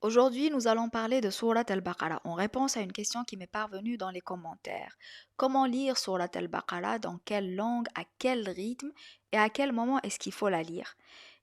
Aujourd'hui, nous allons parler de Surat al-Baqarah en réponse à une question qui m'est parvenue dans les commentaires. Comment lire Surat al-Baqarah, dans quelle langue, à quel rythme et à quel moment est-ce qu'il faut la lire?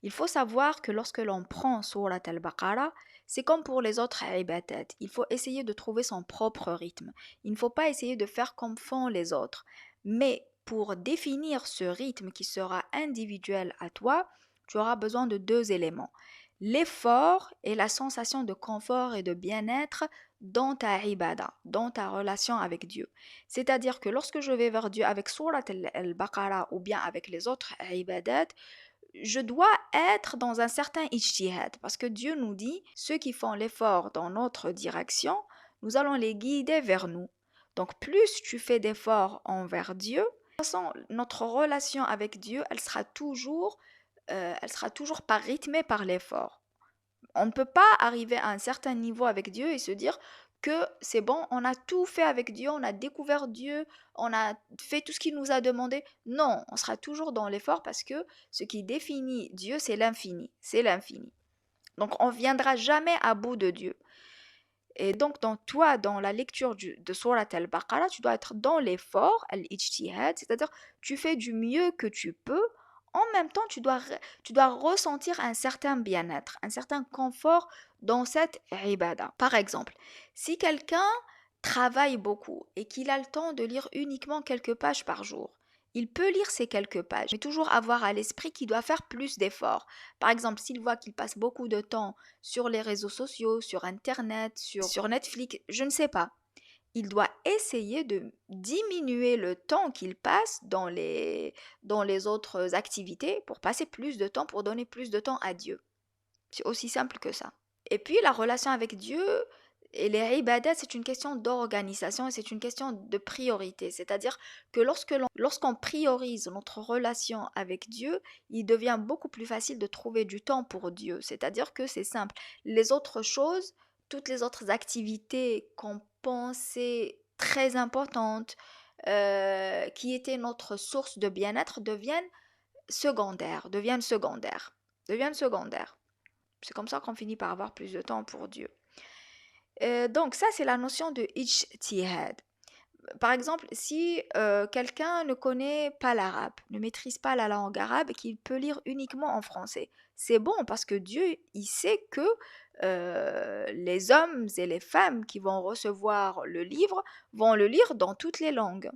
Il faut savoir que lorsque l'on prend Surat al-Baqarah, c'est comme pour les autres ibadat. Il faut essayer de trouver son propre rythme. Il ne faut pas essayer de faire comme font les autres. Mais pour définir ce rythme qui sera individuel à toi, tu auras besoin de deux éléments: l'effort et la sensation de confort et de bien-être dans ta ibada, dans ta relation avec Dieu. C'est-à-dire que lorsque je vais vers Dieu avec Surat al-Baqarah ou bien avec les autres ibadat, je dois être dans un certain ijtihad parce que Dieu nous dit, ceux qui font l'effort dans notre direction, nous allons les guider vers nous. Donc plus tu fais d'efforts envers Dieu, de toute façon, notre relation avec Dieu, elle sera toujours pas rythmée par l'effort. On ne peut pas arriver à un certain niveau avec Dieu et se dire que c'est bon, on a tout fait avec Dieu, on a découvert Dieu, on a fait tout ce qu'il nous a demandé. Non, on sera toujours dans l'effort parce que ce qui définit Dieu, c'est l'infini. C'est l'infini. Donc on ne viendra jamais à bout de Dieu. Et donc, dans la lecture de Surat al-Baqarah, tu dois être dans l'effort, al-ijtihad, c'est-à-dire tu fais du mieux que tu peux. En même temps, tu dois ressentir un certain bien-être, un certain confort dans cette ibada. Par exemple, si quelqu'un travaille beaucoup et qu'il a le temps de lire uniquement quelques pages par jour, il peut lire ces quelques pages, mais toujours avoir à l'esprit qu'il doit faire plus d'efforts. Par exemple, s'il voit qu'il passe beaucoup de temps sur les réseaux sociaux, sur Internet, sur Netflix, je ne sais pas. Il doit essayer de diminuer le temps qu'il passe dans les autres activités pour passer plus de temps, pour donner plus de temps à Dieu. C'est aussi simple que ça. Et puis la relation avec Dieu et les ibadat, c'est une question d'organisation et c'est une question de priorité. C'est-à-dire que lorsqu'on priorise notre relation avec Dieu, il devient beaucoup plus facile de trouver du temps pour Dieu. C'est-à-dire que c'est simple. Les autres choses, toutes les autres activités qu'on pensait très importantes, qui étaient notre source de bien-être, deviennent secondaires. C'est comme ça qu'on finit par avoir plus de temps pour Dieu. Donc ça, c'est la notion de ijtihad. Par exemple, si quelqu'un ne connaît pas l'arabe, ne maîtrise pas la langue arabe et qu'il peut lire uniquement en français, c'est bon parce que Dieu, il sait que les hommes et les femmes qui vont recevoir le livre vont le lire dans toutes les langues.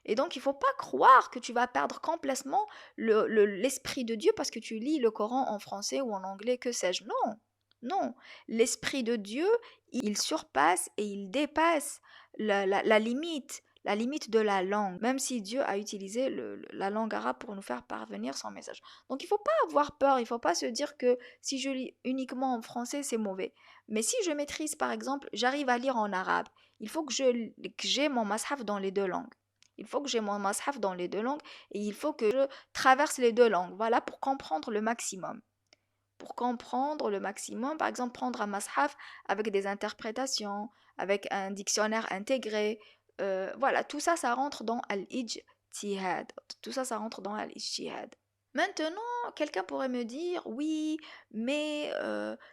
Et donc, il ne faut pas croire que tu vas perdre complètement l'esprit de Dieu parce que tu lis le Coran en français ou en anglais, que sais-je. Non, non. L'esprit de Dieu, il surpasse et il dépasse la limite de la langue, même si Dieu a utilisé la langue arabe pour nous faire parvenir son message. Donc, il ne faut pas avoir peur, il ne faut pas se dire que si je lis uniquement en français, c'est mauvais. Mais si je maîtrise, par exemple, j'arrive à lire en arabe, il faut que j'ai mon mashaf dans les deux langues. Il faut que j'ai mon mashaf dans les deux langues et il faut que je traverse les deux langues. Voilà, pour comprendre le maximum. Pour comprendre le maximum, par exemple, prendre un mashaf avec des interprétations, avec un dictionnaire intégré. Voilà, tout ça, ça rentre dans al-ijtihad. Tout ça, ça rentre dans al-ijtihad. Maintenant, quelqu'un pourrait me dire, oui, mais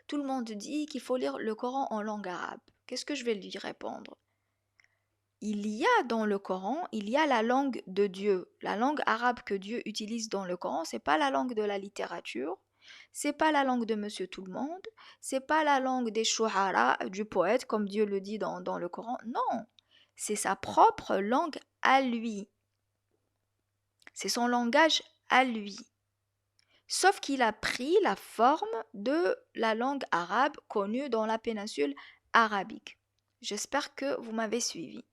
tout le monde dit qu'il faut lire le Coran en langue arabe. Qu'est-ce que je vais lui répondre? Il y a dans le Coran, il y a la langue de Dieu. La langue arabe que Dieu utilise dans le Coran, c'est pas la langue de la littérature, c'est pas la langue de Monsieur Tout-le-Monde, c'est pas la langue des shuhara, du poète, comme Dieu le dit dans le Coran. Non, c'est sa propre langue à lui. C'est son langage à lui. Sauf qu'il a pris la forme de la langue arabe connue dans la péninsule arabique. J'espère que vous m'avez suivi.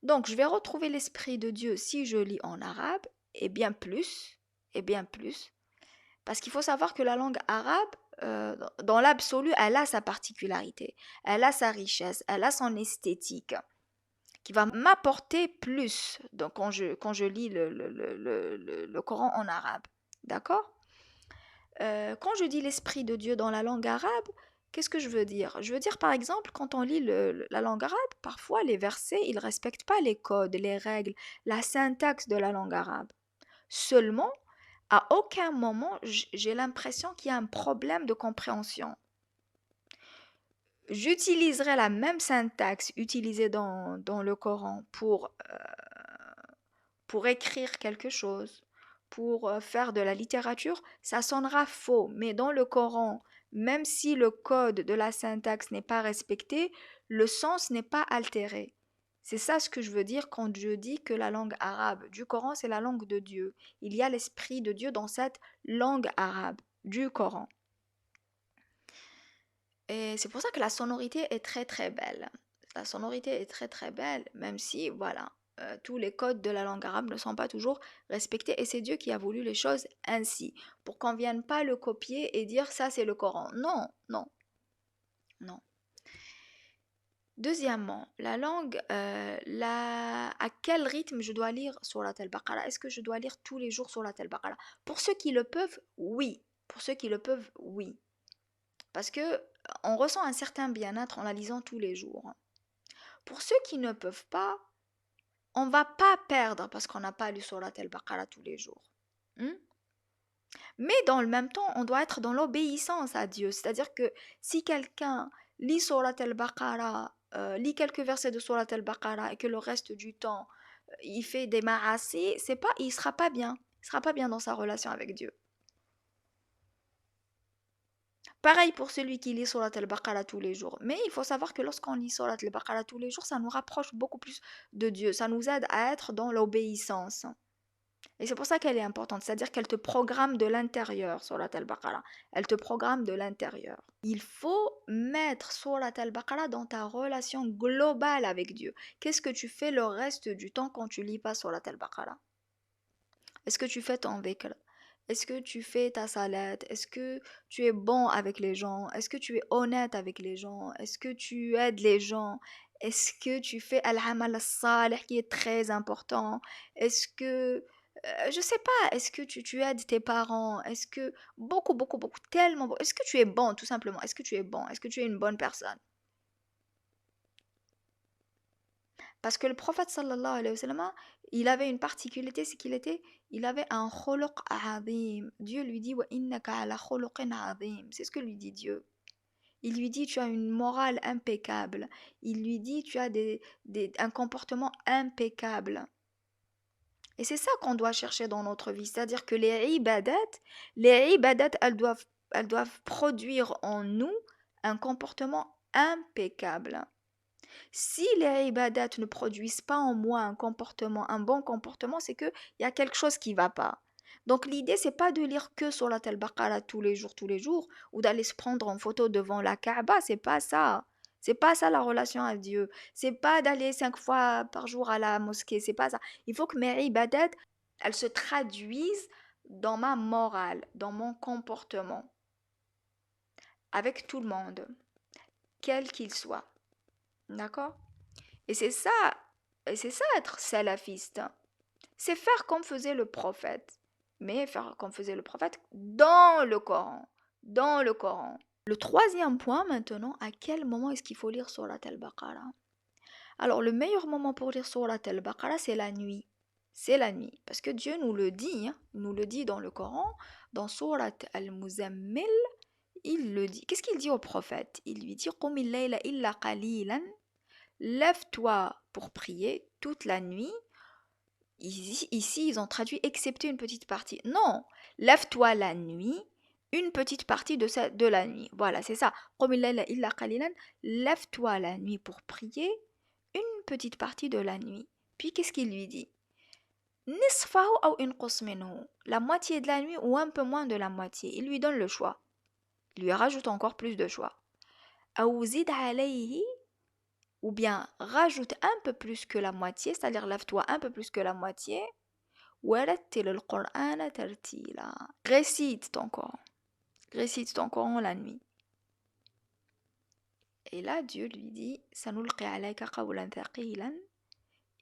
Donc, je vais retrouver l'Esprit de Dieu si je lis en arabe, et bien plus, parce qu'il faut savoir que la langue arabe, dans l'absolu, elle a sa particularité, elle a sa richesse, elle a son esthétique, qui va m'apporter plus donc, quand je lis le Coran en arabe. D'accord? Quand je dis l'Esprit de Dieu dans la langue arabe, qu'est-ce que je veux dire? Je veux dire, par exemple, quand on lit la langue arabe, parfois les versets, ils ne respectent pas les codes, les règles, la syntaxe de la langue arabe. Seulement, à aucun moment, j'ai l'impression qu'il y a un problème de compréhension. j'utiliserai la même syntaxe utilisée dans le Coran pour écrire quelque chose, pour faire de la littérature, ça sonnera faux. Mais dans le Coran, même si le code de la syntaxe n'est pas respecté, le sens n'est pas altéré. C'est ça ce que je veux dire quand je dis que la langue arabe du Coran, c'est la langue de Dieu. Il y a l'esprit de Dieu dans cette langue arabe du Coran. Et c'est pour ça que la sonorité est très très belle. La sonorité est très très belle, même si, voilà, tous les codes de la langue arabe ne sont pas toujours respectés. Et c'est Dieu qui a voulu les choses ainsi, pour qu'on ne vienne pas le copier et dire ça c'est le Coran. Non, non, non. Deuxièmement, la langue, à quel rythme je dois lire Surat al-Baqarah? Est-ce que je dois lire tous les jours Surat al-Baqarah? Pour ceux qui le peuvent, oui. Pour ceux qui le peuvent, oui. Parce que on ressent un certain bien-être en la lisant tous les jours. Pour ceux qui ne peuvent pas, on va pas perdre parce qu'on n'a pas lu Surat al-Baqarah tous les jours. Hmm? Mais dans le même temps, on doit être dans l'obéissance à Dieu. C'est-à-dire que si quelqu'un lit Surat al-Baqarah, lit quelques versets de Surat al-Baqarah et que le reste du temps, il fait des ma'asi, c'est pas, il sera pas bien. Il sera pas bien dans sa relation avec Dieu. Pareil pour celui qui lit Surat al-Baqarah tous les jours. Mais il faut savoir que lorsqu'on lit Surat al-Baqarah tous les jours, ça nous rapproche beaucoup plus de Dieu. Ça nous aide à être dans l'obéissance. Et c'est pour ça qu'elle est importante. C'est-à-dire qu'elle te programme de l'intérieur, Surat al-Baqarah. Elle te programme de l'intérieur. Il faut mettre Surat al-Baqarah dans ta relation globale avec Dieu. Qu'est-ce que tu fais le reste du temps quand tu lis pas Surat al-Baqarah? Est-ce que tu fais ton dhikr? Est-ce que tu fais ta salade? Est-ce que tu es bon avec les gens? Est-ce que tu es honnête avec les gens? Est-ce que tu aides les gens? Est-ce que tu fais al-amal as-salih qui est très important? Est-ce que, je sais pas, est-ce que tu aides tes parents? Est-ce que, beaucoup, beaucoup, beaucoup, tellement bon. Est-ce que tu es bon, tout simplement? Est-ce que tu es bon? Est-ce que tu es une bonne personne? Parce que le prophète sallallahu alayhi wa sallam, il avait une particularité, c'est il avait un khuluq azim. Dieu lui dit, wa innaka ala khuluqin azim. C'est ce que lui dit Dieu. Il lui dit, tu as une morale impeccable. Il lui dit, tu as un comportement impeccable. Et c'est ça qu'on doit chercher dans notre vie. C'est-à-dire que les ibadat, elles doivent produire en nous un comportement impeccable. Si les ibadat ne produisent pas en moi un bon comportement, c'est qu'il y a quelque chose qui ne va pas. Donc l'idée, c'est pas de lire que sur la Al-Baqarah tous les jours, ou d'aller se prendre en photo devant la Kaaba, c'est pas ça. C'est pas ça la relation à Dieu. C'est pas d'aller 5 fois par jour à la mosquée, c'est pas ça. Il faut que mes ibadat, elles se traduisent dans ma morale, dans mon comportement, avec tout le monde, quel qu'il soit. D'accord? Et c'est ça être salafiste. C'est faire comme faisait le prophète. Mais faire comme faisait le prophète dans le Coran. Dans le Coran. Le troisième point maintenant, à quel moment est-ce qu'il faut lire Surat al-Baqarah? Alors le meilleur moment pour lire Surat al-Baqarah, c'est la nuit. C'est la nuit. Parce que Dieu nous le dit, hein, nous le dit dans le Coran, dans Surat al-Muzammil, il le dit. Qu'est-ce qu'il dit au prophète? Il lui dit قُمِ اللَّيْلَ إِلَّا قَلِيلًا. Lève-toi pour prier toute la nuit. Ici, ils ont traduit excepté une petite partie. Non, lève-toi la nuit, une petite partie de la nuit. Voilà, c'est ça. Lève-toi la nuit pour prier, une petite partie de la nuit. Puis qu'est-ce qu'il lui dit? La moitié de la nuit ou un peu moins de la moitié. Il lui donne le choix. Il lui rajoute encore plus de choix. Ou bien rajoute un peu plus que la moitié, c'est-à-dire lève-toi un peu plus que la moitié. Récite ton Coran. Récite ton Coran la nuit. Et là, Dieu lui dit سَنُلْقِي عَلَيْكَ قَوْلًا ثَقِيلًا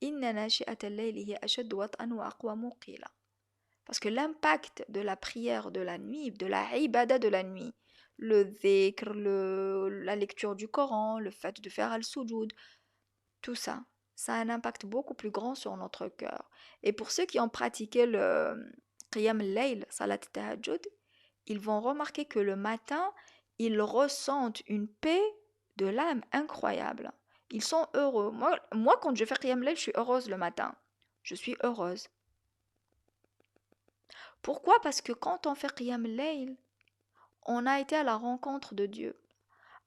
إِنَّ نَاشِئَةَ اللَّيْلِ هِيَ أَشَدُّ وَطْئًا وَأَقْوَمُ قِيلًا. Parce que l'impact de la prière de la nuit, de la ibada de la nuit, le dhikr, la lecture du Coran, le fait de faire al-sujoud, tout ça, ça a un impact beaucoup plus grand sur notre cœur. Et pour ceux qui ont pratiqué le qiyam al-layl, salat tahajjud, ils vont remarquer que le matin, ils ressentent une paix de l'âme incroyable. Ils sont heureux. Moi quand je fais Qiyam Layl, je suis heureuse le matin. Je suis heureuse. Pourquoi? Parce que quand on fait Qiyam Layl, on a été à la rencontre de Dieu.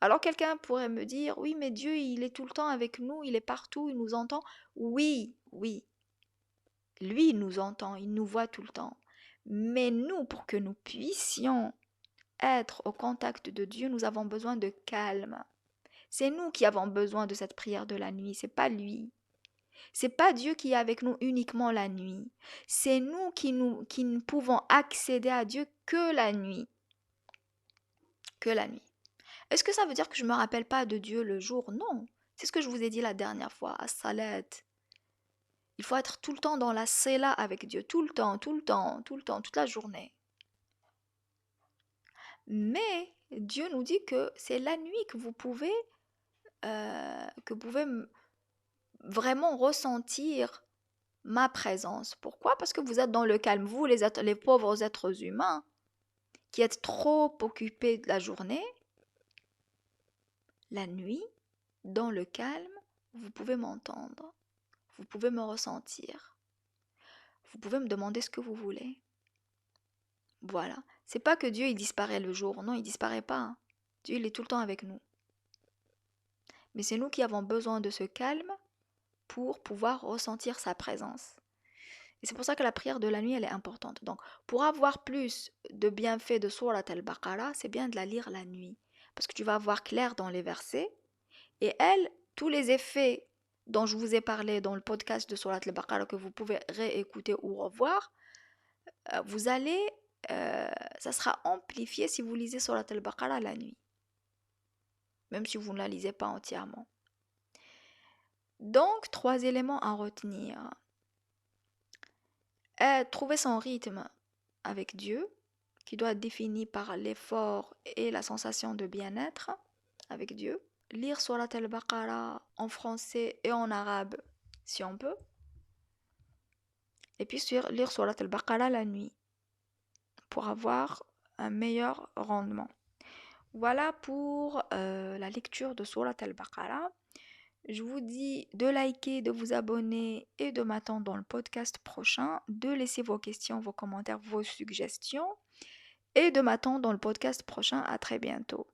Alors quelqu'un pourrait me dire, oui, mais Dieu, il est tout le temps avec nous, il est partout, il nous entend. Oui, oui, lui, il nous entend, il nous voit tout le temps. Mais nous, pour que nous puissions être au contact de Dieu, nous avons besoin de calme. C'est nous qui avons besoin de cette prière de la nuit, c'est pas lui. C'est pas Dieu qui est avec nous uniquement la nuit. C'est nous qui ne pouvons accéder à Dieu que la nuit, que la nuit. Est-ce que ça veut dire que je me rappelle pas de Dieu le jour? Non. C'est ce que je vous ai dit la dernière fois, à Salat. Il faut être tout le temps dans la Sela avec Dieu, tout le temps, tout le temps, tout le temps, toute la journée. Mais Dieu nous dit que c'est la nuit que vous pouvez, vraiment ressentir ma présence. Pourquoi? Parce que vous êtes dans le calme. Vous, les pauvres êtres humains, qui êtes trop occupés de la journée, la nuit, dans le calme, vous pouvez m'entendre. Vous pouvez me ressentir. Vous pouvez me demander ce que vous voulez. Voilà. C'est pas que Dieu il disparaît le jour. Non, il disparaît pas, hein. Dieu il est tout le temps avec nous. Mais c'est nous qui avons besoin de ce calme pour pouvoir ressentir sa présence. Et c'est pour ça que la prière de la nuit, elle est importante. Donc, pour avoir plus de bienfaits de Surat al-Baqarah, c'est bien de la lire la nuit. Parce que tu vas voir clair dans les versets. Et elle, tous les effets dont je vous ai parlé dans le podcast de Surat al-Baqarah que vous pouvez réécouter ou revoir, vous allez, ça sera amplifié si vous lisez Surat al-Baqarah la nuit. Même si vous ne la lisez pas entièrement. Donc, 3 éléments à retenir. Trouver son rythme avec Dieu, qui doit être défini par l'effort et la sensation de bien-être avec Dieu. Lire Surat al-Baqarah en français et en arabe, si on peut. Et puis lire Surat al-Baqarah la nuit, pour avoir un meilleur rendement. Voilà pour la lecture de Surat al-Baqarah. Je vous dis de liker, de vous abonner et de m'attendre dans le podcast prochain, de laisser vos questions, vos commentaires, vos suggestions et de m'attendre dans le podcast prochain. À très bientôt.